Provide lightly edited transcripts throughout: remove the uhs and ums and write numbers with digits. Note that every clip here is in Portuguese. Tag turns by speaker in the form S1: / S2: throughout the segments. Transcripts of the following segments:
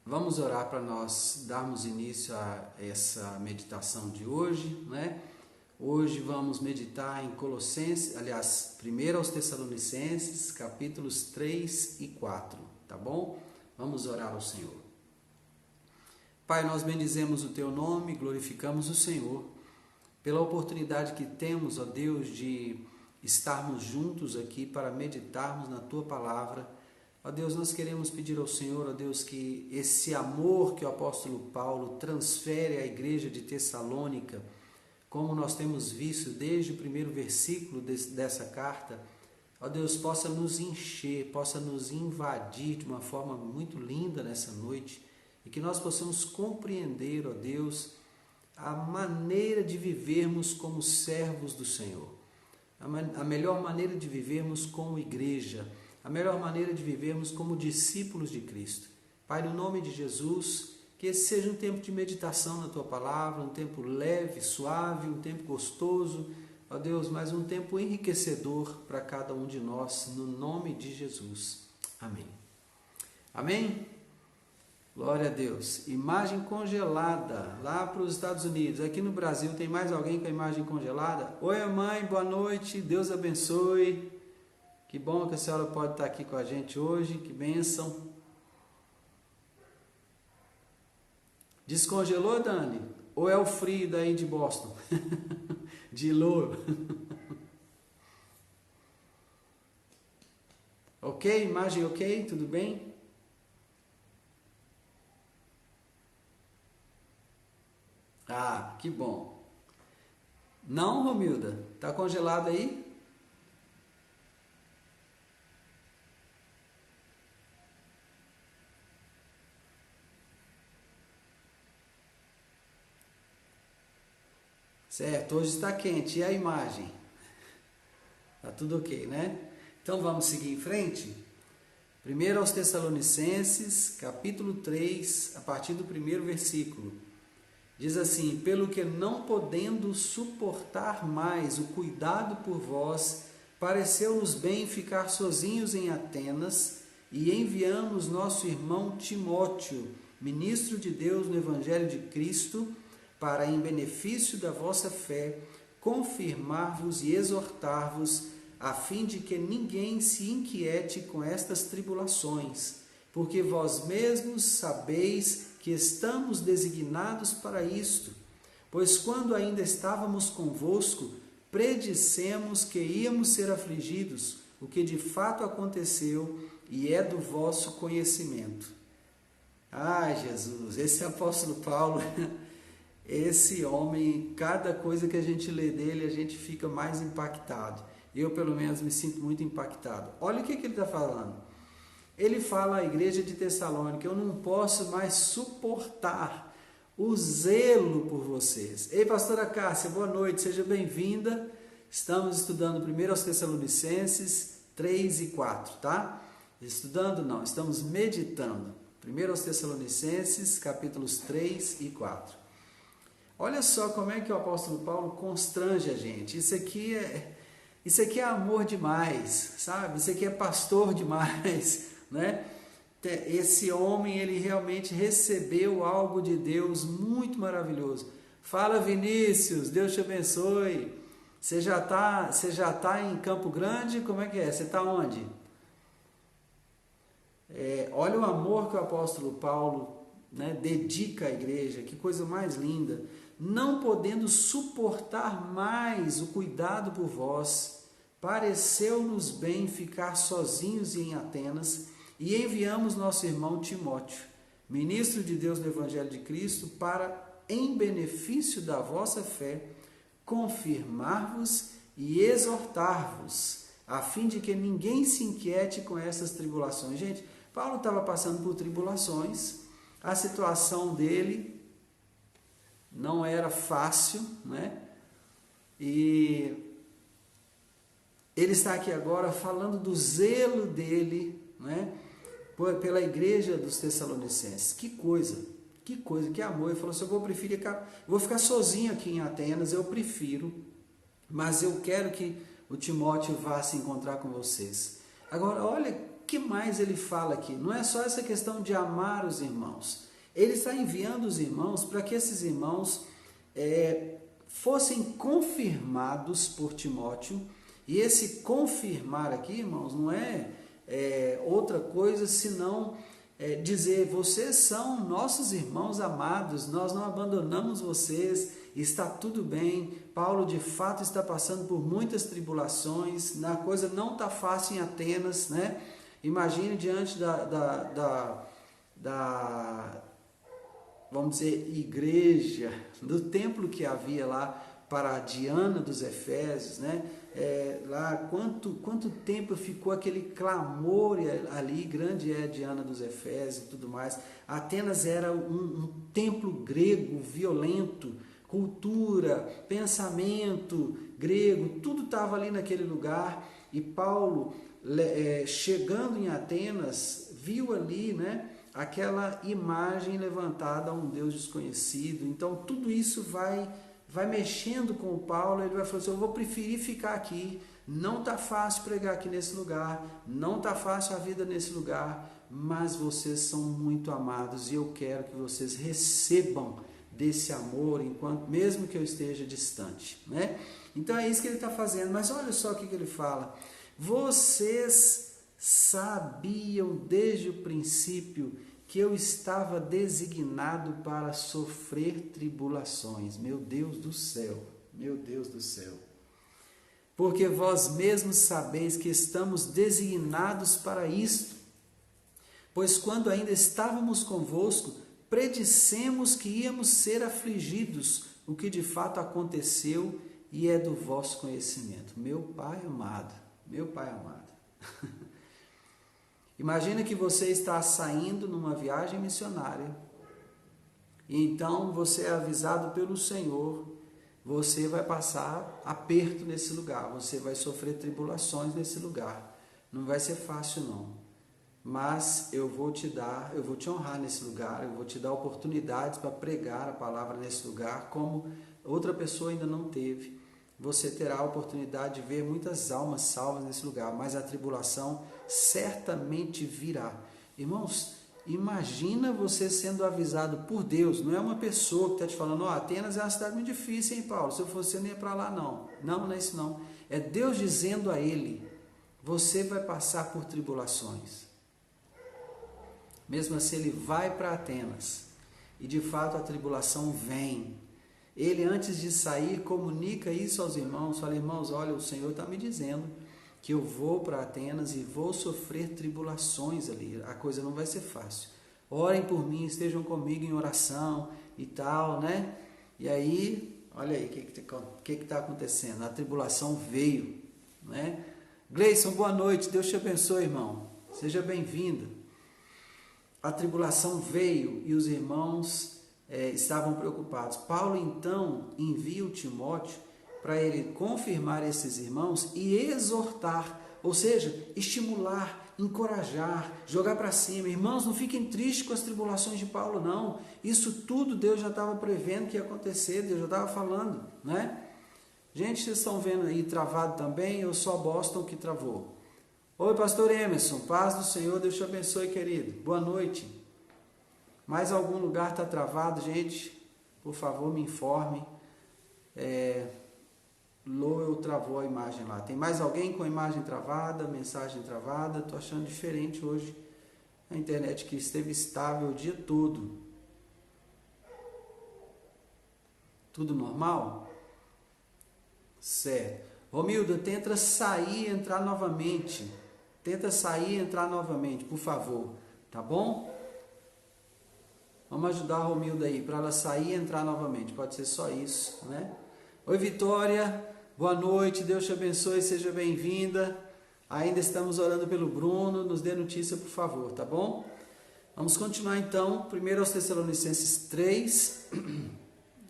S1: Vamos orar para nós darmos início a essa meditação de hoje, né? Hoje vamos meditar em Colossenses, aliás, primeiro aos Tessalonicenses, capítulos 3 e 4, tá bom? Vamos orar ao Senhor. Pai, nós bendizemos o Teu nome, glorificamos o Senhor, pela oportunidade que temos, ó Deus, de estarmos juntos aqui para meditarmos na Tua Palavra. Ó Deus, nós queremos pedir ao Senhor, ó Deus, que esse amor que o apóstolo Paulo transfere à igreja de Tessalônica, como nós temos visto desde o primeiro versículo dessa carta, ó Deus, possa nos encher, possa nos invadir de uma forma muito linda nessa noite e que nós possamos compreender, ó Deus, a maneira de vivermos como servos do Senhor, a melhor maneira de vivermos como igreja, a melhor maneira de vivermos como discípulos de Cristo. Pai, no nome de Jesus, que esse seja um tempo de meditação na Tua Palavra, um tempo leve, suave, um tempo gostoso, ó Deus, mas um tempo enriquecedor para cada um de nós, no nome de Jesus. Amém. Amém? Glória a Deus. Imagem congelada lá para os Estados Unidos. Aqui no Brasil tem mais alguém com a imagem congelada? Oi, mãe, boa noite, Deus abençoe. Que bom que a senhora pode estar aqui com a gente hoje, que bênção. Descongelou, Dani? Ou é o frio daí de Boston? De louro? Ok? Imagem ok? Tudo bem? Ah, que bom. Não, Romilda? Tá congelado aí? Certo, hoje está quente. E a imagem? Tá tudo ok, né? Então vamos seguir em frente? Primeiro aos Tessalonicenses, capítulo 3, a partir do primeiro versículo. Diz assim: pelo que não podendo suportar mais o cuidado por vós, pareceu-nos bem ficar sozinhos em Atenas, e enviamos nosso irmão Timóteo, ministro de Deus no Evangelho de Cristo, para, em benefício da vossa fé, confirmar-vos e exortar-vos, a fim de que ninguém se inquiete com estas tribulações, porque vós mesmos sabeis que estamos designados para isto. Pois quando ainda estávamos convosco, predissemos que íamos ser afligidos, o que de fato aconteceu e é do vosso conhecimento. Ai, Jesus, esse apóstolo Paulo... Esse homem, cada coisa que a gente lê dele, a gente fica mais impactado. Eu, pelo menos, me sinto muito impactado. Olha o que ele está falando. Ele fala à igreja de Tessalônica: eu não posso mais suportar o zelo por vocês. Ei, pastora Cássia, boa noite, seja bem-vinda. Estamos estudando primeiro aos Tessalonicenses 3 e 4, tá? Estudando não, estamos meditando. Primeiro aos Tessalonicenses, capítulos 3 e 4. Olha só como é que o apóstolo Paulo constrange a gente. Isso aqui é amor demais, sabe? Isso aqui é pastor demais, né? Esse homem, ele realmente recebeu algo de Deus muito maravilhoso. Fala, Vinícius, Deus te abençoe. Você já tá em Campo Grande? Como é que é? Você está onde? Olha o amor que o apóstolo Paulo, né, dedica à igreja. Que coisa mais linda. Não podendo suportar mais o cuidado por vós, pareceu-nos bem ficar sozinhos em Atenas, e enviamos nosso irmão Timóteo, ministro de Deus no Evangelho de Cristo, para, em benefício da vossa fé, confirmar-vos e exortar-vos, a fim de que ninguém se inquiete com essas tribulações. Gente, Paulo estava passando por tribulações, a situação dele não era fácil, né? E ele está aqui agora falando do zelo dele, né, pela igreja dos Tessalonicenses. Que coisa, que amor. Ele falou assim: vou ficar sozinho aqui em Atenas, eu prefiro, mas eu quero que o Timóteo vá se encontrar com vocês. Agora, olha que mais ele fala aqui? Não é só essa questão de amar os irmãos. Ele está enviando os irmãos para que esses irmãos fossem confirmados por Timóteo. E esse confirmar aqui, irmãos, não é outra coisa senão dizer: vocês são nossos irmãos amados, nós não abandonamos vocês, está tudo bem. Paulo de fato está passando por muitas tribulações, a coisa não está fácil em Atenas, né? Imagine diante vamos dizer, igreja, do templo que havia lá para a Diana dos Efésios, né? Lá quanto tempo ficou aquele clamor ali, grande é a Diana dos Efésios e tudo mais. Atenas era um templo grego violento, cultura, pensamento grego, tudo estava ali naquele lugar. E Paulo, chegando em Atenas, viu ali, né, aquela imagem levantada a um Deus desconhecido. Então tudo isso vai mexendo com o Paulo. Ele vai falar assim: eu vou preferir ficar aqui, não está fácil pregar aqui nesse lugar, não está fácil a vida nesse lugar, mas vocês são muito amados e eu quero que vocês recebam desse amor, mesmo que eu esteja distante, né? Então é isso que ele está fazendo. Mas olha só o que ele fala: vocês sabiam desde o princípio que eu estava designado para sofrer tribulações. Meu Deus do céu, meu Deus do céu. Porque vós mesmos sabeis que estamos designados para isto. Pois quando ainda estávamos convosco, predissemos que íamos ser afligidos, o que de fato aconteceu e é do vosso conhecimento. Meu Pai amado, meu Pai amado. Imagina que você está saindo numa viagem missionária e então você é avisado pelo Senhor: você vai passar aperto nesse lugar, você vai sofrer tribulações nesse lugar, não vai ser fácil não, mas eu vou te honrar nesse lugar, eu vou te dar oportunidades para pregar a palavra nesse lugar como outra pessoa ainda não teve. Você terá a oportunidade de ver muitas almas salvas nesse lugar, mas a tribulação certamente virá. Irmãos, imagina você sendo avisado por Deus, não é uma pessoa que está te falando: Atenas é uma cidade muito difícil, hein, Paulo? Se eu fosse, você não ia para lá, não. Não é isso não. É Deus dizendo a ele: você vai passar por tribulações. Mesmo assim, ele vai para Atenas, e de fato a tribulação vem. Ele, antes de sair, comunica isso aos irmãos, fala: irmãos, olha, o Senhor está me dizendo que eu vou para Atenas e vou sofrer tribulações ali, a coisa não vai ser fácil. Orem por mim, estejam comigo em oração e tal, né? E aí, olha aí, o que está acontecendo? A tribulação veio, né? Gleison, boa noite, Deus te abençoe, irmão, seja bem-vindo. A tribulação veio e os irmãos estavam preocupados. Paulo então envia o Timóteo para ele confirmar esses irmãos e exortar, ou seja, estimular, encorajar, jogar para cima. Irmãos, não fiquem tristes com as tribulações de Paulo, não. Isso tudo Deus já estava prevendo que ia acontecer, Deus já estava falando, né? Gente, vocês estão vendo aí travado também, ou só Boston que travou? Oi, pastor Emerson, paz do Senhor, Deus te abençoe, querido. Boa noite. Mais algum lugar está travado, gente? Por favor, me informe. Lowell travou a imagem lá. Tem mais alguém com a imagem travada, mensagem travada? Estou achando diferente hoje a internet, que esteve estável o dia todo. Tudo normal? Certo. Romilda, tenta sair e entrar novamente. Tenta sair e entrar novamente, por favor. Tá bom? Vamos ajudar a Romilda aí, para ela sair e entrar novamente. Pode ser só isso, né? Oi, Vitória. Boa noite. Deus te abençoe. Seja bem-vinda. Ainda estamos orando pelo Bruno. Nos dê notícia, por favor, tá bom? Vamos continuar então. 1 aos Tessalonicenses 3.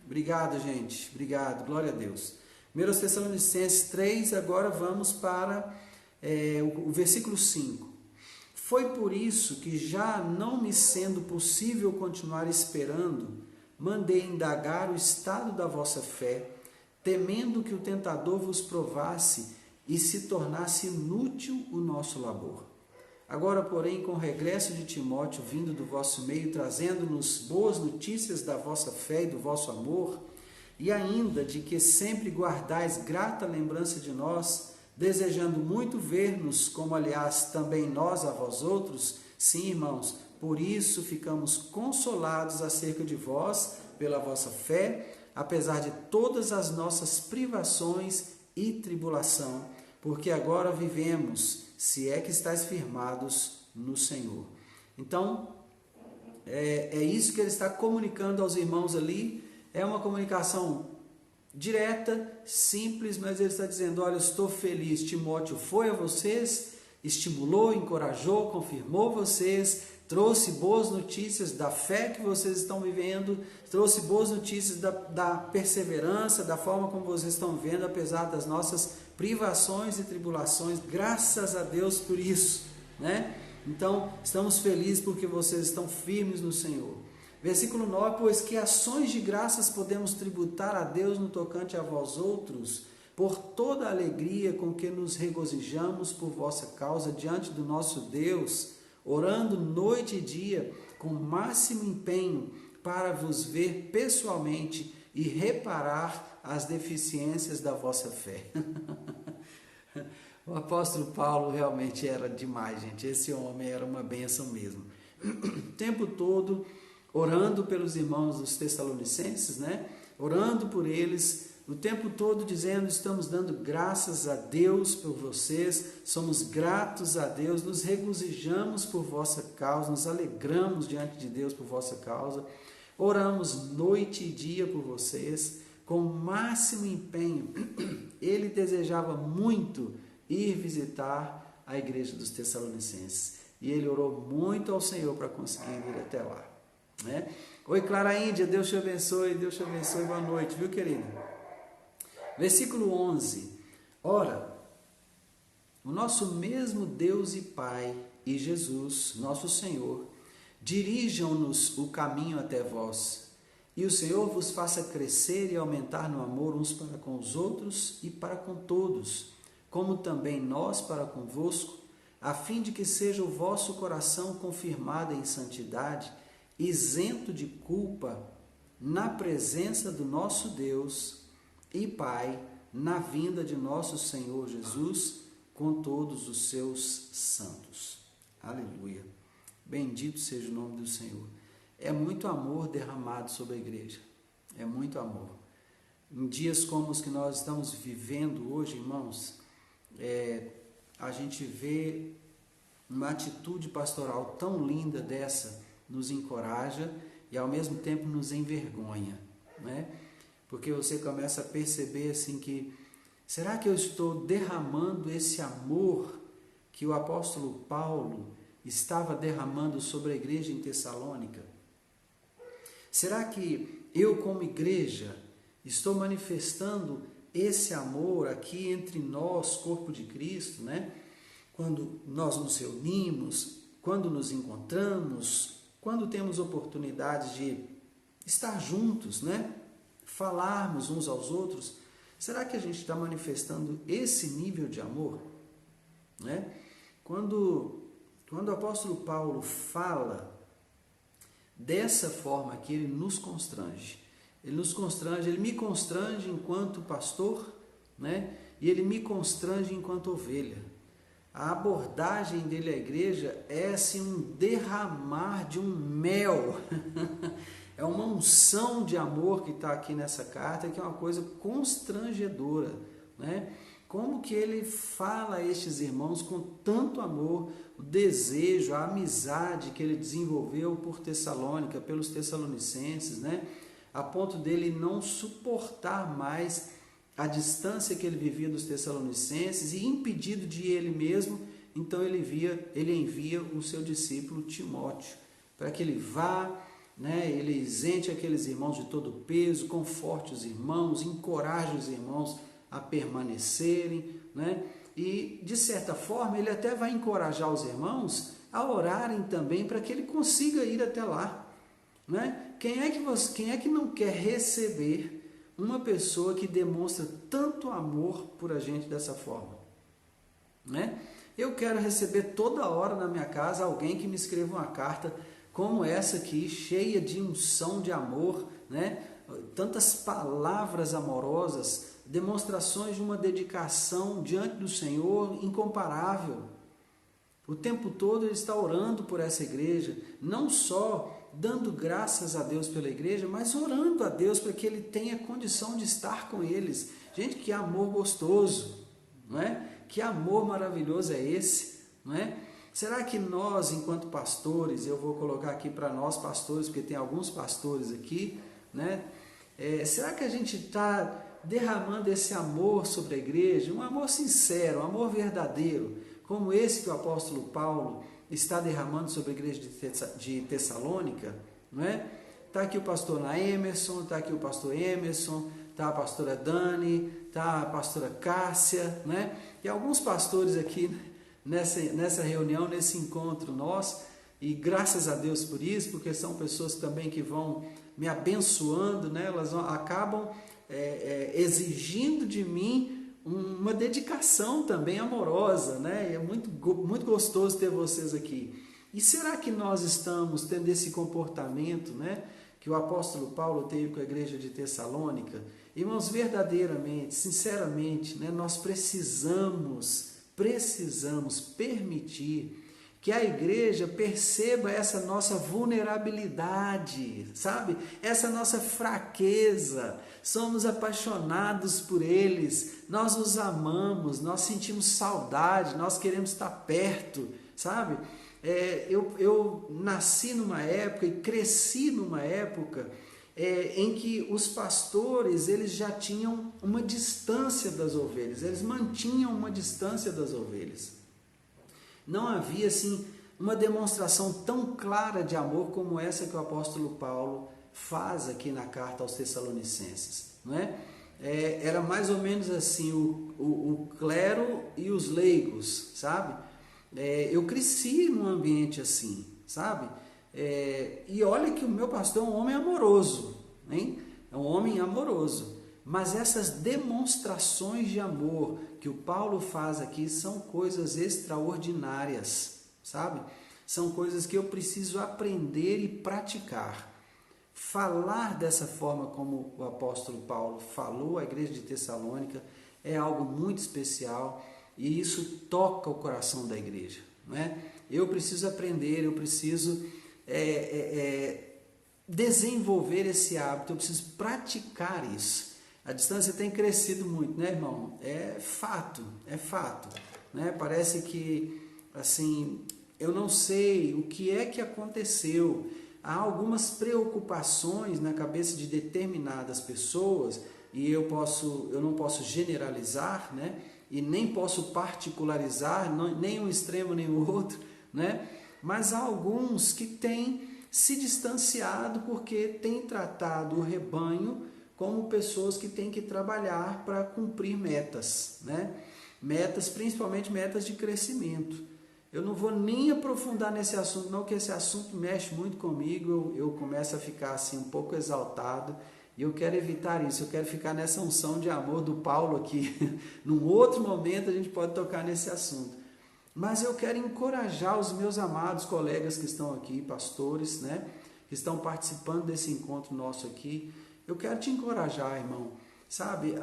S1: Obrigado, gente. Obrigado. Glória a Deus. 1 aos Tessalonicenses 3. Agora vamos para o versículo 5. Foi por isso que, já não me sendo possível continuar esperando, mandei indagar o estado da vossa fé, temendo que o tentador vos provasse e se tornasse inútil o nosso labor. Agora, porém, com o regresso de Timóteo vindo do vosso meio, trazendo-nos boas notícias da vossa fé e do vosso amor, e ainda de que sempre guardais grata lembrança de nós, desejando muito ver-nos, como aliás também nós a vós outros, sim, irmãos, por isso ficamos consolados acerca de vós, pela vossa fé, apesar de todas as nossas privações e tribulação, porque agora vivemos, se é que estáis firmados no Senhor. Então, é isso que ele está comunicando aos irmãos ali. É uma comunicação direta, simples, mas ele está dizendo: olha, eu estou feliz, Timóteo foi a vocês, estimulou, encorajou, confirmou vocês, trouxe boas notícias da fé que vocês estão vivendo, trouxe boas notícias da perseverança, da forma como vocês estão vendo, apesar das nossas privações e tribulações, graças a Deus por isso, né? Então, estamos felizes porque vocês estão firmes no Senhor. Versículo 9, pois que ações de graças podemos tributar a Deus no tocante a vós outros, por toda a alegria com que nos regozijamos por vossa causa diante do nosso Deus, orando noite e dia com máximo empenho para vos ver pessoalmente e reparar as deficiências da vossa fé. O apóstolo Paulo realmente era demais, gente. Esse homem era uma bênção mesmo. O tempo todo orando pelos irmãos dos Tessalonicenses, né? Orando por eles, o tempo todo dizendo: estamos dando graças a Deus por vocês, somos gratos a Deus, nos regozijamos por vossa causa, nos alegramos diante de Deus por vossa causa, oramos noite e dia por vocês, com o máximo empenho. Ele desejava muito ir visitar a igreja dos Tessalonicenses, e ele orou muito ao Senhor para conseguir vir até lá, né? Oi, Clara Índia, Deus te abençoe, boa noite, viu, querida? Versículo 11, ora, o nosso mesmo Deus e Pai e Jesus, nosso Senhor, dirijam-nos o caminho até vós, e o Senhor vos faça crescer e aumentar no amor uns para com os outros e para com todos, como também nós para convosco, a fim de que seja o vosso coração confirmado em santidade, isento de culpa, na presença do nosso Deus e Pai, na vinda de nosso Senhor Jesus, com todos os seus santos. Aleluia. Bendito seja o nome do Senhor. É muito amor derramado sobre a igreja. É muito amor. Em dias como os que nós estamos vivendo hoje, irmãos, a gente vê uma atitude pastoral tão linda dessa, nos encoraja e ao mesmo tempo nos envergonha, né? Porque você começa a perceber assim que, será que eu estou derramando esse amor que o apóstolo Paulo estava derramando sobre a igreja em Tessalônica? Será que eu, como igreja, estou manifestando esse amor aqui entre nós, corpo de Cristo, né? Quando nós nos reunimos, quando nos encontramos, quando temos oportunidade de estar juntos, né? Falarmos uns aos outros, será que a gente está manifestando esse nível de amor, né? Quando o apóstolo Paulo fala dessa forma que ele nos constrange, ele me constrange enquanto pastor, né? E ele me constrange enquanto ovelha. A abordagem dele à igreja é assim um derramar de um mel, é uma unção de amor que está aqui nessa carta, que é uma coisa constrangedora, né? Como que ele fala a estes irmãos com tanto amor, o desejo, a amizade que ele desenvolveu por Tessalônica, pelos tessalonicenses, né? A ponto dele não suportar mais a distância que ele vivia dos tessalonicenses e impedido de ir ele mesmo, então ele envia o seu discípulo Timóteo, para que ele vá, né, ele isente aqueles irmãos de todo o peso, conforte os irmãos, encoraje os irmãos a permanecerem, né? E de certa forma ele até vai encorajar os irmãos a orarem também para que ele consiga ir até lá, né? Quem é que não quer receber uma pessoa que demonstra tanto amor por a gente dessa forma, né? Eu quero receber toda hora na minha casa alguém que me escreva uma carta como essa aqui, cheia de unção de amor, né? Tantas palavras amorosas, demonstrações de uma dedicação diante do Senhor incomparável. O tempo todo ele está orando por essa igreja, não só dando graças a Deus pela igreja, mas orando a Deus para que ele tenha condição de estar com eles. Gente, que amor gostoso, não é? Que amor maravilhoso é esse, não é? Será que nós, enquanto pastores, eu vou colocar aqui para nós pastores, porque tem alguns pastores aqui, né? Será que a gente está derramando esse amor sobre a igreja, um amor sincero, um amor verdadeiro, como esse que o apóstolo Paulo está derramando sobre a igreja de Tessalônica, não é? Está aqui o pastor Emerson, está aqui o pastor Emerson, está a pastora Dani, está a pastora Cássia, né? E alguns pastores aqui nessa reunião, nesse encontro nosso, e graças a Deus por isso, porque são pessoas também que vão me abençoando, né? Elas acabam exigindo de mim uma dedicação também amorosa, né? E é muito gostoso ter vocês aqui. E será que nós estamos tendo esse comportamento, né, que o apóstolo Paulo teve com a igreja de Tessalônica? Irmãos, verdadeiramente, sinceramente, né, nós precisamos permitir que a igreja perceba essa nossa vulnerabilidade, sabe? Essa nossa fraqueza. Somos apaixonados por eles, nós os amamos, nós sentimos saudade, nós queremos estar perto, sabe? Eu nasci numa época e cresci numa época em que os pastores eles já tinham uma distância das ovelhas, eles mantinham uma distância das ovelhas. Não havia assim uma demonstração tão clara de amor como essa que o apóstolo Paulo faz aqui na carta aos Tessalonicenses, não é? Era mais ou menos assim o clero e os leigos, sabe? Eu cresci num ambiente assim, sabe? E olha que o meu pastor é um homem amoroso, hein? É um homem amoroso. Mas essas demonstrações de amor que o Paulo faz aqui são coisas extraordinárias, sabe? São coisas que eu preciso aprender e praticar. Falar dessa forma como o apóstolo Paulo falou à igreja de Tessalônica é algo muito especial e isso toca o coração da igreja, né? Eu preciso aprender, eu preciso desenvolver esse hábito, eu preciso praticar isso. A distância tem crescido muito, né, irmão? É fato, né? Parece que, assim, eu não sei o que é que aconteceu. Há algumas preocupações na cabeça de determinadas pessoas, e eu não posso generalizar, né? E nem posso particularizar, nem um extremo nem o outro, né? Mas há alguns que têm se distanciado porque têm tratado o rebanho como pessoas que têm que trabalhar para cumprir metas, né? Metas, principalmente metas de crescimento. Eu não vou nem aprofundar nesse assunto, não, porque esse assunto mexe muito comigo, eu começo a ficar assim um pouco exaltado, e eu quero evitar isso, eu quero ficar nessa unção de amor do Paulo aqui. Num outro momento a gente pode tocar nesse assunto. Mas eu quero encorajar os meus amados colegas que estão aqui, pastores, né? Que estão participando desse encontro nosso aqui. Eu quero te encorajar, irmão, sabe?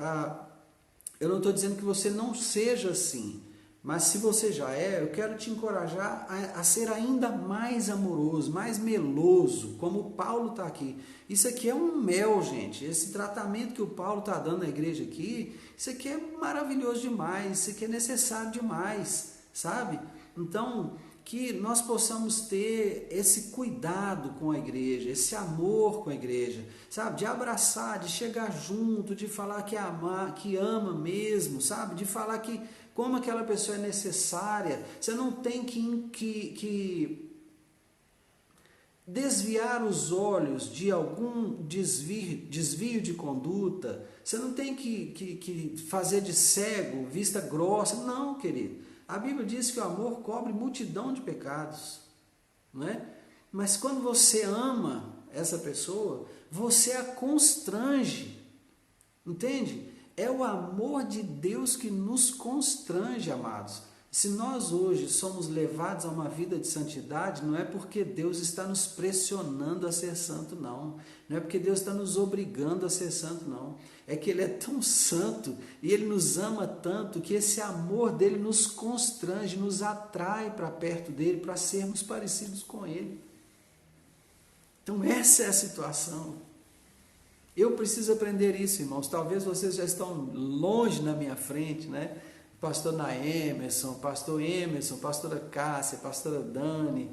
S1: Eu não estou dizendo que você não seja assim, mas se você já eu quero te encorajar a ser ainda mais amoroso, mais meloso, como o Paulo está aqui. Isso aqui é um mel, gente. Esse tratamento que o Paulo está dando na igreja aqui, isso aqui é maravilhoso demais, isso aqui é necessário demais, sabe? Então, que nós possamos ter esse cuidado com a igreja, esse amor com a igreja, sabe? De abraçar, de chegar junto, de falar que ama mesmo, sabe? De falar que como aquela pessoa é necessária. Você não tem que desviar os olhos de algum desvio de conduta. Você não tem que fazer de cego, vista grossa. Não, querido. A Bíblia diz que o amor cobre multidão de pecados, não é? Mas quando você ama essa pessoa, você a constrange, entende? É o amor de Deus que nos constrange, amados. Se nós hoje somos levados a uma vida de santidade, não é porque Deus está nos pressionando a ser santo, não. Não é porque Deus está nos obrigando a ser santo, não. É que Ele é tão santo e Ele nos ama tanto que esse amor dEle nos constrange, nos atrai para perto dEle, para sermos parecidos com Ele. Então essa é a situação. Eu preciso aprender isso, irmãos. Talvez vocês já estão longe na minha frente, né? Pastor Emerson, pastora Cássia, pastora Dani,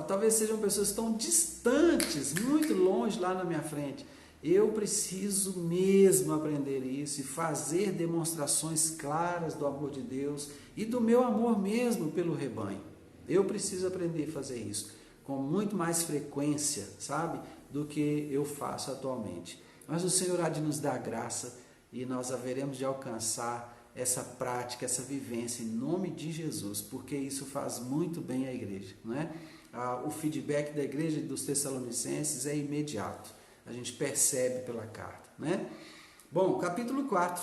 S1: talvez sejam pessoas que estão distantes, muito longe lá na minha frente. Eu preciso mesmo aprender isso e fazer demonstrações claras do amor de Deus e do meu amor mesmo pelo rebanho. Eu preciso aprender a fazer isso com muito mais frequência, sabe, do que eu faço atualmente. Mas o Senhor há de nos dar graça e nós haveremos de alcançar essa prática, essa vivência em nome de Jesus, porque isso faz muito bem à igreja, não é? O feedback da igreja dos Tessalonicenses é imediato, a gente percebe pela carta, né? Bom, capítulo 4.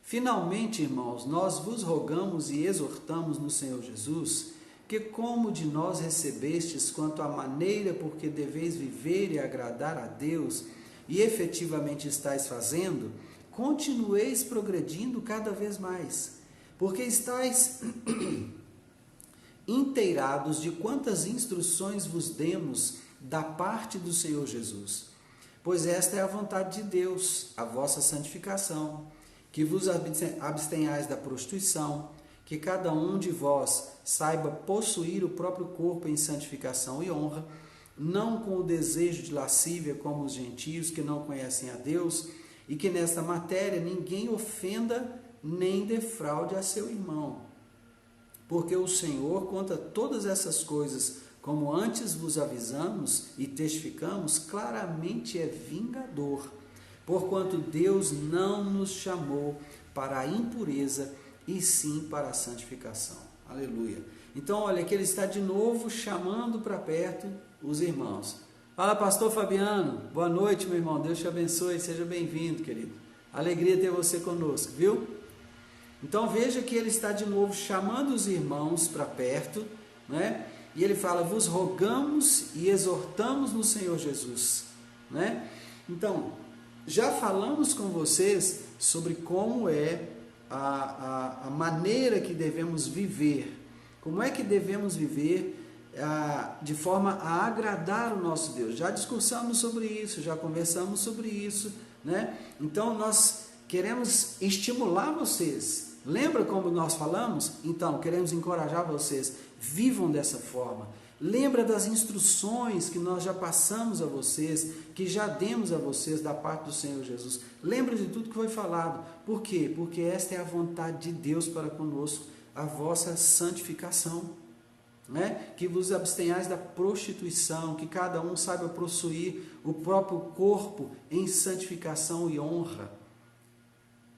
S1: Finalmente, irmãos, nós vos rogamos e exortamos no Senhor Jesus, que como de nós recebestes quanto à maneira por que deveis viver e agradar a Deus, e efetivamente estáis fazendo, continueis progredindo cada vez mais, porque estáis inteirados de quantas instruções vos demos da parte do Senhor Jesus. Pois esta é a vontade de Deus, a vossa santificação, que vos abstenhais da prostituição, que cada um de vós saiba possuir o próprio corpo em santificação e honra, não com o desejo de lascívia como os gentios que não conhecem a Deus, e que nesta matéria ninguém ofenda nem defraude a seu irmão. Porque o Senhor conta todas essas coisas, como antes vos avisamos e testificamos, claramente é vingador, porquanto Deus não nos chamou para a impureza, e sim para a santificação. Aleluia. Então, olha que ele está de novo chamando para perto os irmãos. Fala, pastor Fabiano, boa noite, meu irmão, Deus te abençoe, seja bem-vindo, querido. Alegria ter você conosco, viu? Então veja que ele está de novo chamando os irmãos para perto, né? E ele fala, vos rogamos e exortamos no Senhor Jesus, né? Então, já falamos com vocês sobre como é a maneira que devemos viver, como é que devemos viver de forma a agradar o nosso Deus. Já discursamos sobre isso, já conversamos sobre isso, né? Então nós queremos estimular vocês. Lembra como nós falamos? Então queremos encorajar vocês, vivam dessa forma. Lembra das instruções que nós já passamos a vocês, que já demos a vocês da parte do Senhor Jesus. Lembra de tudo que foi falado. Por quê? Porque esta é a vontade de Deus para conosco, a vossa santificação. Né? Que vos abstenhais da prostituição, que cada um saiba possuir o próprio corpo em santificação e honra.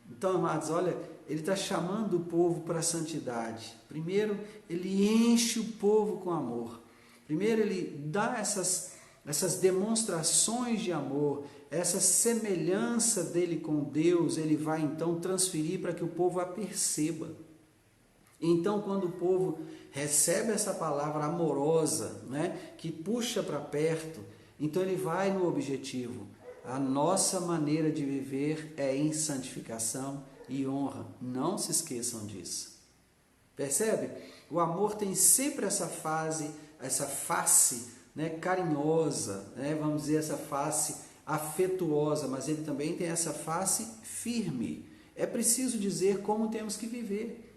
S1: Então, amados, olha, ele está chamando o povo para a santidade. Primeiro, ele enche o povo com amor. Primeiro, ele dá essas demonstrações de amor, essa semelhança dele com Deus, ele vai então transferir para que o povo a perceba. Então, quando o povo recebe essa palavra amorosa, né, que puxa para perto, então ele vai no objetivo. A nossa maneira de viver é em santificação e honra. Não se esqueçam disso. Percebe? O amor tem sempre essa face, né, carinhosa, né, vamos dizer, essa face afetuosa, mas ele também tem essa face firme. É preciso dizer como temos que viver.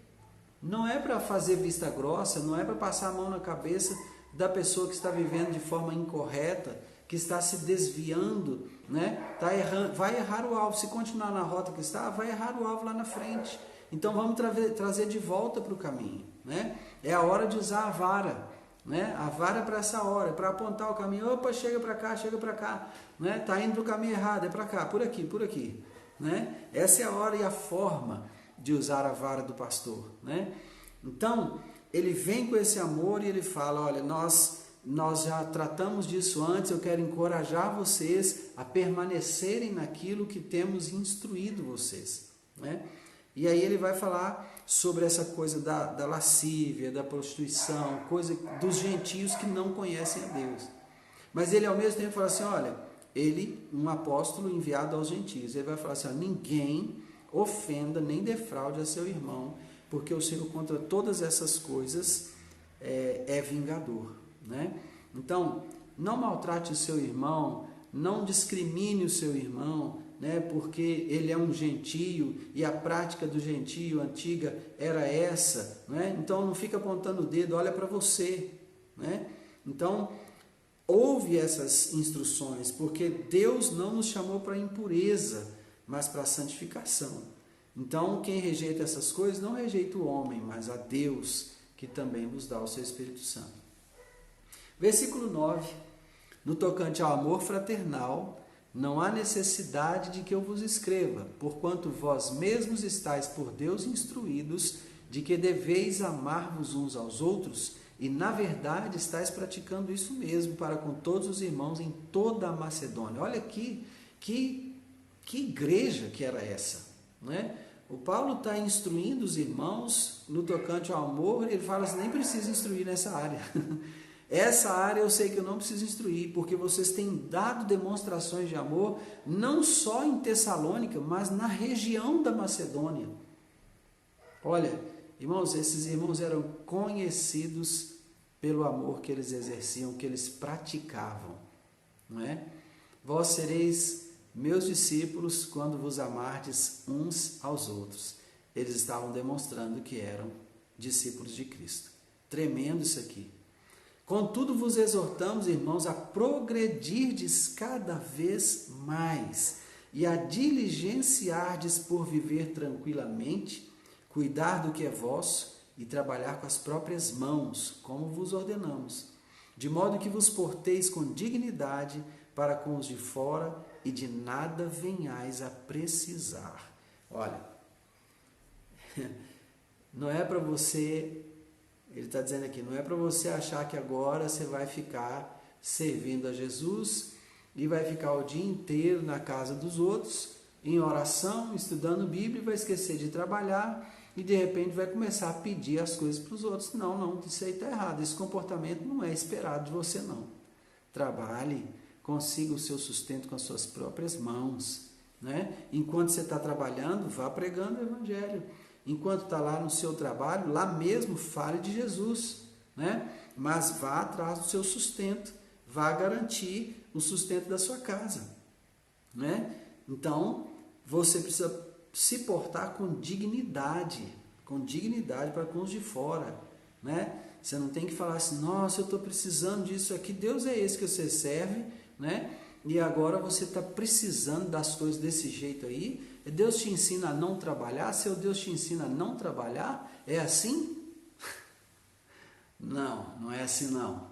S1: Não é para fazer vista grossa, não é para passar a mão na cabeça da pessoa que está vivendo de forma incorreta, que está se desviando, né? Tá errando, vai errar o alvo. Se continuar na rota que está, vai errar o alvo lá na frente. Então vamos trazer de volta para o caminho, né? É a hora de usar a vara, né? A vara é para essa hora, é para apontar o caminho. Opa, chega para cá, né? Tá indo para o caminho errado, é para cá, por aqui, né? Essa é a hora e a forma de usar a vara do pastor, né? Então, ele vem com esse amor e ele fala, olha, nós já tratamos disso antes, eu quero encorajar vocês a permanecerem naquilo que temos instruído vocês, né? E aí ele vai falar sobre essa coisa da lascívia, da prostituição, coisa dos gentios que não conhecem a Deus. Mas ele ao mesmo tempo fala assim, olha, ele, um apóstolo enviado aos gentios, ele vai falar assim, ó, ninguém ofenda nem defraude a seu irmão, porque o Senhor contra todas essas coisas é vingador, né? Então, não maltrate o seu irmão, não discrimine o seu irmão, né? Porque ele é um gentio e a prática do gentio antiga era essa, né? Então não fica apontando o dedo, olha para você, né? Então, ouve essas instruções, porque Deus não nos chamou para impureza, mas para santificação. Então, quem rejeita essas coisas não rejeita o homem, mas a Deus, que também nos dá o seu Espírito Santo. Versículo 9. No tocante ao amor fraternal, não há necessidade de que eu vos escreva, porquanto vós mesmos estáis por Deus instruídos de que deveis amar-vos uns aos outros, e na verdade estáis praticando isso mesmo para com todos os irmãos em toda a Macedônia. Olha aqui, que igreja que era essa, né? O Paulo está instruindo os irmãos no tocante ao amor, ele fala assim, nem precisa instruir nessa área. Essa área eu sei que eu não preciso instruir, porque vocês têm dado demonstrações de amor, não só em Tessalônica, mas na região da Macedônia. Olha, irmãos, esses irmãos eram conhecidos pelo amor que eles exerciam, que eles praticavam, não é? Vós sereis meus discípulos quando vos amardes uns aos outros. Eles estavam demonstrando que eram discípulos de Cristo. Tremendo isso aqui. Contudo, vos exortamos, irmãos, a progredirdes cada vez mais e a diligenciardes por viver tranquilamente, cuidar do que é vosso e trabalhar com as próprias mãos, como vos ordenamos, de modo que vos porteis com dignidade para com os de fora e de nada venhais a precisar. Olha, não é para você... Ele está dizendo aqui, não é para você achar que agora você vai ficar servindo a Jesus e vai ficar o dia inteiro na casa dos outros, em oração, estudando Bíblia, vai esquecer de trabalhar e de repente vai começar a pedir as coisas para os outros. Não, isso aí está errado, esse comportamento não é esperado de você não. Trabalhe, consiga o seu sustento com as suas próprias mãos, né? Enquanto você está trabalhando, vá pregando o Evangelho. Enquanto está lá no seu trabalho, lá mesmo fale de Jesus, né? Mas vá atrás do seu sustento, vá garantir o sustento da sua casa, né? Então, você precisa se portar com dignidade para com os de fora, né? Você não tem que falar assim, nossa, eu estou precisando disso aqui, Deus é esse que você serve, né? E agora você está precisando das coisas desse jeito aí, Deus te ensina a não trabalhar, seu Deus te ensina a não trabalhar, é assim? Não é assim não.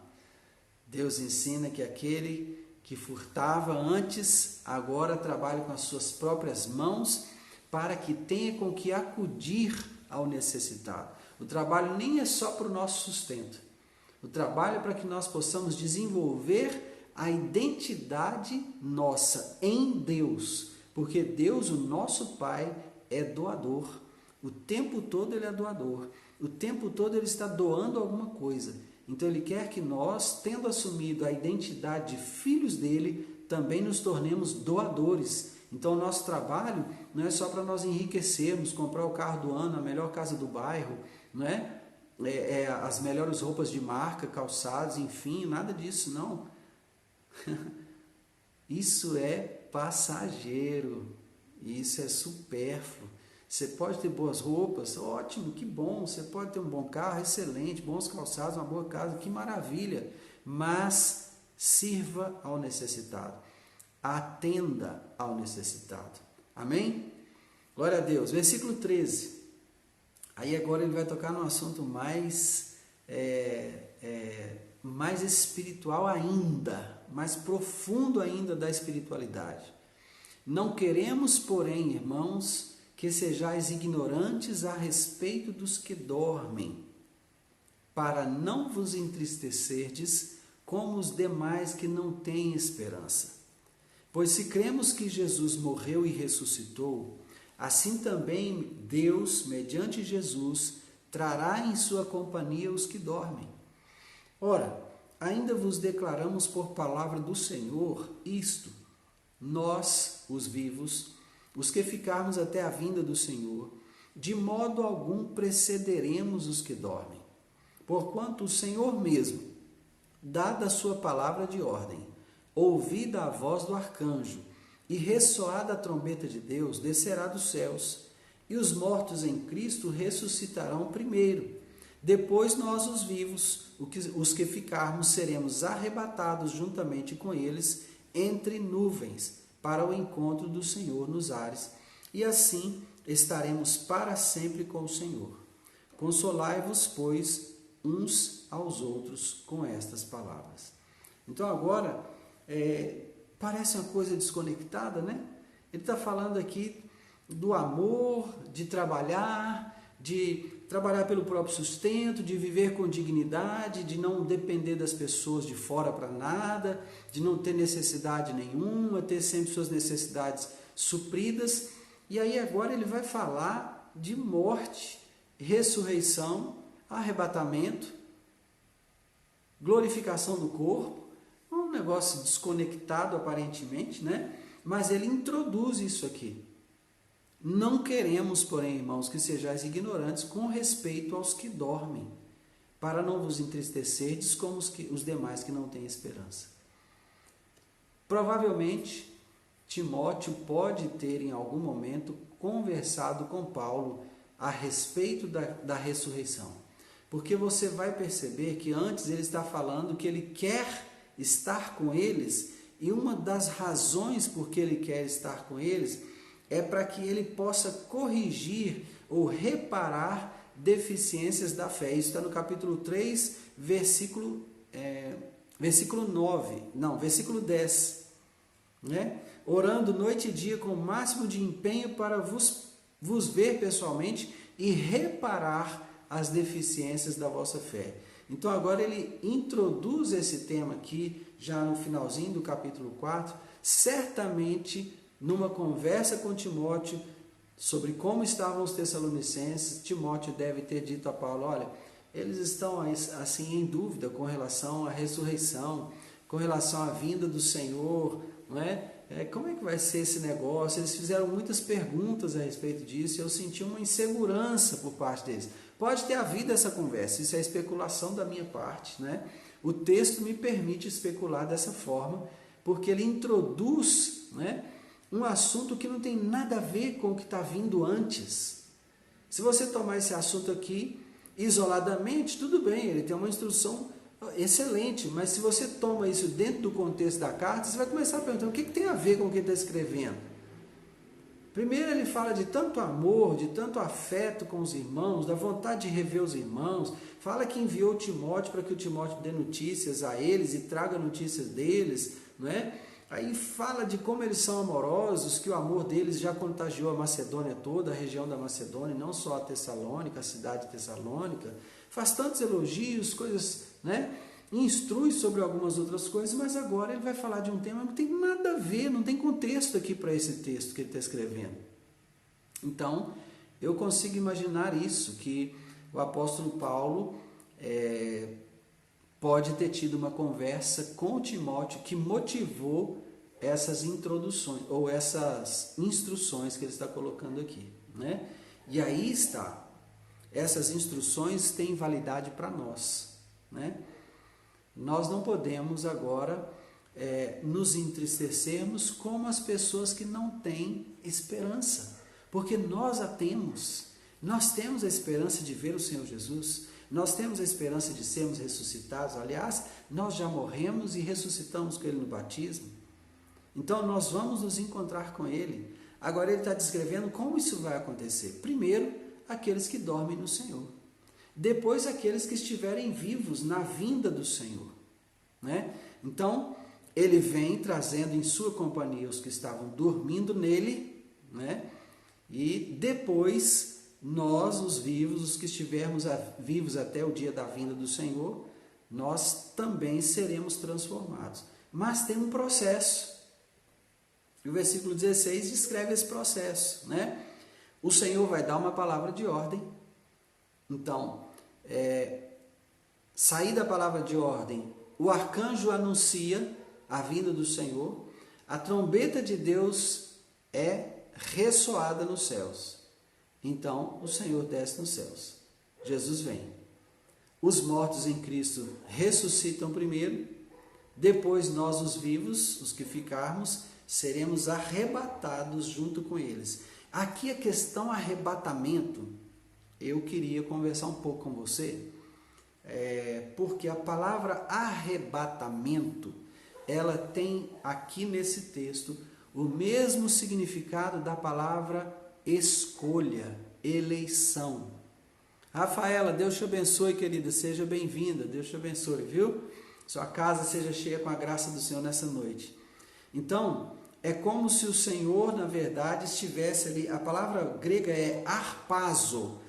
S1: Deus ensina que aquele que furtava antes, agora trabalha com as suas próprias mãos, para que tenha com que acudir ao necessitado. O trabalho nem é só para o nosso sustento. O trabalho é para que nós possamos desenvolver a identidade nossa em Deus. Porque Deus, o nosso Pai, é doador. O tempo todo Ele é doador. O tempo todo Ele está doando alguma coisa. Então Ele quer que nós, tendo assumido a identidade de filhos dEle, também nos tornemos doadores. Então o nosso trabalho não é só para nós enriquecermos, comprar o carro do ano, a melhor casa do bairro, não é? As melhores roupas de marca, calçados, enfim, nada disso, não. Isso é passageiro, isso é supérfluo. Você pode ter boas roupas, ótimo, que bom. Você pode ter um bom carro, excelente, bons calçados, uma boa casa, que maravilha. Mas sirva ao necessitado, atenda ao necessitado. Amém? Glória a Deus. Versículo 13. Aí agora ele vai tocar num assunto mais espiritual ainda, mais profundo ainda da espiritualidade. Não queremos, porém, irmãos, que sejais ignorantes a respeito dos que dormem, para não vos entristecerdes como os demais que não têm esperança. Pois se cremos que Jesus morreu e ressuscitou, assim também Deus, mediante Jesus, trará em sua companhia os que dormem. Ora, ainda vos declaramos por palavra do Senhor isto: nós, os vivos, os que ficarmos até a vinda do Senhor, de modo algum precederemos os que dormem. Porquanto o Senhor mesmo, dada a sua palavra de ordem, ouvida a voz do arcanjo e ressoada a trombeta de Deus, descerá dos céus, e os mortos em Cristo ressuscitarão primeiro. Depois nós, os vivos, os que ficarmos, seremos arrebatados juntamente com eles entre nuvens, para o encontro do Senhor nos ares, e assim estaremos para sempre com o Senhor. Consolai-vos, pois, uns aos outros com estas palavras. Então agora, parece uma coisa desconectada, né? Ele está falando aqui do amor, de trabalhar pelo próprio sustento, de viver com dignidade, de não depender das pessoas de fora para nada, de não ter necessidade nenhuma, ter sempre suas necessidades supridas. E aí agora ele vai falar de morte, ressurreição, arrebatamento, glorificação do corpo, um negócio desconectado aparentemente, né? Mas ele introduz isso aqui. Não queremos, porém, irmãos, que sejais ignorantes com respeito aos que dormem, para não vos entristecerdes como os demais que não têm esperança. Provavelmente, Timóteo pode ter em algum momento conversado com Paulo a respeito da ressurreição, porque você vai perceber que antes ele está falando que ele quer estar com eles, e uma das razões por que ele quer estar com eles é para que ele possa corrigir ou reparar deficiências da fé. Isso está no capítulo 3, versículo 10. Né? Orando noite e dia com o máximo de empenho para vos ver pessoalmente e reparar as deficiências da vossa fé. Então agora ele introduz esse tema aqui, já no finalzinho do capítulo 4, certamente numa conversa com Timóteo sobre como estavam os tessalonicenses. Timóteo deve ter dito a Paulo: olha, eles estão assim em dúvida com relação à ressurreição, com relação à vinda do Senhor, não é? Como é que vai ser esse negócio? Eles fizeram muitas perguntas a respeito disso e eu senti uma insegurança por parte deles. Pode ter havido essa conversa, isso é especulação da minha parte, né? O texto me permite especular dessa forma, porque ele introduz, né, um assunto que não tem nada a ver com o que está vindo antes. Se você tomar esse assunto aqui isoladamente, tudo bem, ele tem uma instrução excelente, mas se você toma isso dentro do contexto da carta, você vai começar a perguntar: o que tem a ver com o que ele está escrevendo? Primeiro ele fala de tanto amor, de tanto afeto com os irmãos, da vontade de rever os irmãos, fala que enviou Timóteo para que o Timóteo dê notícias a eles e traga notícias deles, não é? Aí fala de como eles são amorosos, que o amor deles já contagiou a Macedônia toda, a região da Macedônia, não só a Tessalônica, a cidade de Tessalônica. Faz tantos elogios, coisas, né? Instrui sobre algumas outras coisas, mas agora ele vai falar de um tema que não tem nada a ver, não tem contexto aqui para esse texto que ele está escrevendo. Então, eu consigo imaginar isso, que o apóstolo Paulo pode ter tido uma conversa com Timóteo que motivou essas introduções, ou essas instruções que ele está colocando aqui, né? E aí está, essas instruções têm validade para nós, né? Nós não podemos agora nos entristecermos como as pessoas que não têm esperança, porque nós a temos. Nós temos a esperança de ver o Senhor Jesus, nós temos a esperança de sermos ressuscitados. Aliás, nós já morremos e ressuscitamos com Ele no batismo. Então nós vamos nos encontrar com Ele. Agora ele está descrevendo como isso vai acontecer. Primeiro, aqueles que dormem no Senhor. Depois, aqueles que estiverem vivos na vinda do Senhor, né? Então, ele vem trazendo em sua companhia os que estavam dormindo nele, né? E depois, nós, os vivos, os que estivermos vivos até o dia da vinda do Senhor, nós também seremos transformados. Mas tem um processo. E o versículo 16 descreve esse processo, né? o Senhor vai dar uma palavra de ordem. Então, sair da palavra de ordem, o arcanjo anuncia a vinda do Senhor, a trombeta de Deus é ressoada nos céus. Então, o Senhor desce nos céus. Jesus vem. Os mortos em Cristo ressuscitam primeiro, depois nós, os vivos, os que ficarmos, seremos arrebatados junto com eles. Aqui a questão arrebatamento, eu queria conversar um pouco com você, porque a palavra arrebatamento, ela tem aqui nesse texto o mesmo significado da palavra escolha, eleição. Rafaela, Deus te abençoe, querida, seja bem-vinda, Deus te abençoe, viu? Sua casa seja cheia com a graça do Senhor nessa noite. Então, é como se o Senhor, na verdade, estivesse ali, a palavra grega é arpazo,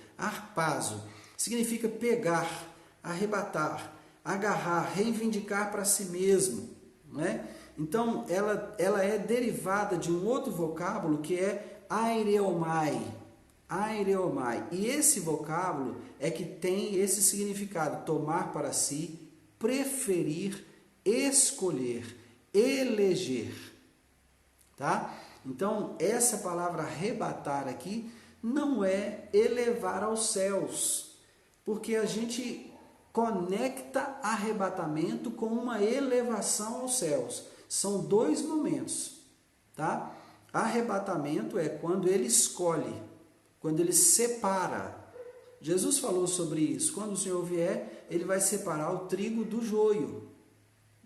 S1: significa pegar, arrebatar, agarrar, reivindicar para si mesmo, né? Então, ela é derivada de um outro vocábulo que é aireomai. E esse vocábulo é que tem esse significado, tomar para si, preferir, escolher, eleger, tá? Então, essa palavra arrebatar aqui não é elevar aos céus, porque a gente conecta arrebatamento com uma elevação aos céus. São dois momentos, tá? Arrebatamento é quando ele escolhe, quando ele separa. Jesus falou sobre isso. Quando o Senhor vier, ele vai separar o trigo do joio,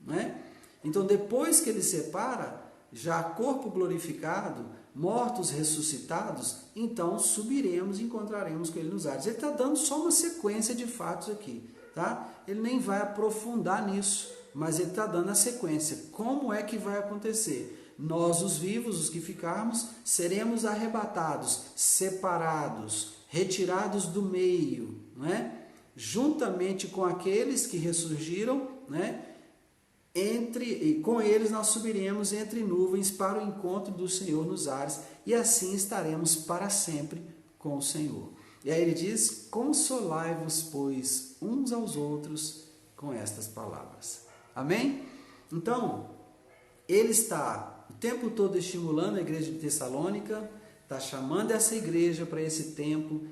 S1: né? Então, depois que ele separa, já corpo glorificado, mortos ressuscitados, então subiremos e encontraremos com ele nos ares. Ele está dando só uma sequência de fatos aqui, tá? Ele nem vai aprofundar nisso, mas ele está dando a sequência. Como é que vai acontecer? Nós, os vivos, os que ficarmos, seremos arrebatados, separados, retirados do meio, né? Juntamente com aqueles que ressurgiram, né? Com eles nós subiremos entre nuvens para o encontro do Senhor nos ares, e assim estaremos para sempre com o Senhor. E aí ele diz: consolai-vos, pois, uns aos outros com estas palavras. Amém? Então, ele está o tempo todo estimulando a igreja de Tessalônica, está chamando essa igreja para esse tempo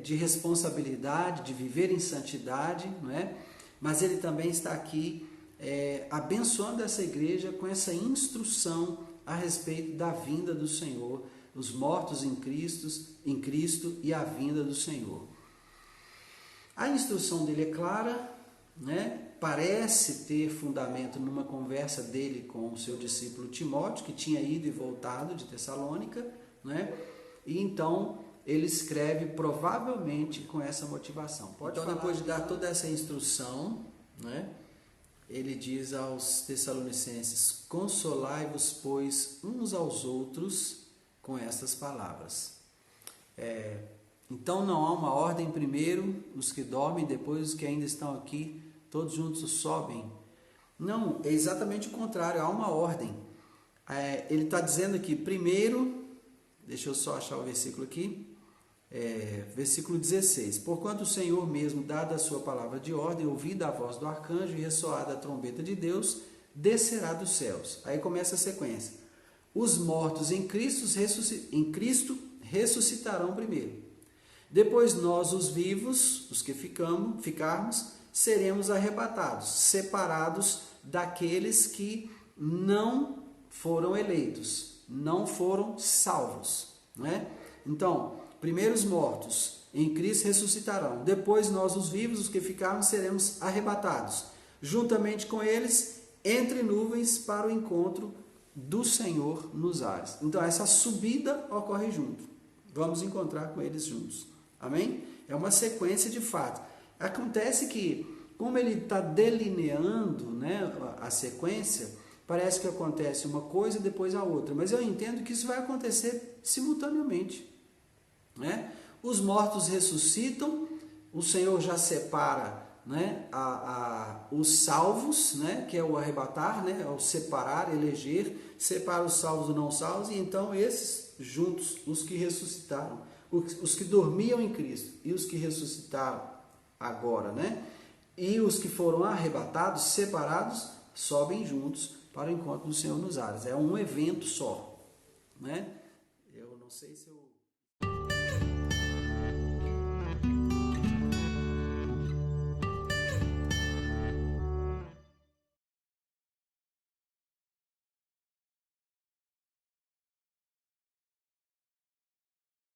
S1: de responsabilidade, de viver em santidade, não é? Mas ele também está aqui abençoando essa igreja com essa instrução a respeito da vinda do Senhor, os mortos em Cristo e a vinda do Senhor. A instrução dele é clara, né? Parece ter fundamento numa conversa dele com o seu discípulo Timóteo, que tinha ido e voltado de Tessalônica, né? E então ele escreve provavelmente com essa motivação. Então, depois de dar toda essa instrução, né? Ele diz aos Tessalonicenses: consolai-vos, pois, uns aos outros com estas palavras. Então não há uma ordem, primeiro os que dormem, depois os que ainda estão aqui, todos juntos sobem. Não, é exatamente o contrário, há uma ordem. Ele está dizendo aqui, primeiro, deixa eu só achar o versículo aqui, versículo 16: porquanto o Senhor mesmo, dada a sua palavra de ordem, ouvida a voz do arcanjo e ressoada a trombeta de Deus, descerá dos céus. Aí começa a sequência: os mortos em Cristo ressuscitarão primeiro, depois nós, os vivos, os que ficarmos, seremos arrebatados, separados daqueles que não foram eleitos, não foram salvos, né? Então, primeiro os mortos em Cristo ressuscitarão, depois nós, os vivos, os que ficarmos, seremos arrebatados, juntamente com eles, entre nuvens para o encontro do Senhor nos ares. Então, essa subida ocorre junto, vamos encontrar com eles juntos, amém? É uma sequência de fatos. Acontece que, como ele está delineando, né, a sequência, parece que acontece uma coisa e depois a outra, mas eu entendo que isso vai acontecer simultaneamente, né? Os mortos ressuscitam, o Senhor já separa, né, os salvos, né, que é o arrebatar, né, é o separar, eleger, separa os salvos dos não salvos, e então esses juntos, os que ressuscitaram, os que dormiam em Cristo e os que ressuscitaram agora, né? E os que foram arrebatados, separados, sobem juntos para o encontro do Senhor nos ares. É um evento só, né? Eu não sei se eu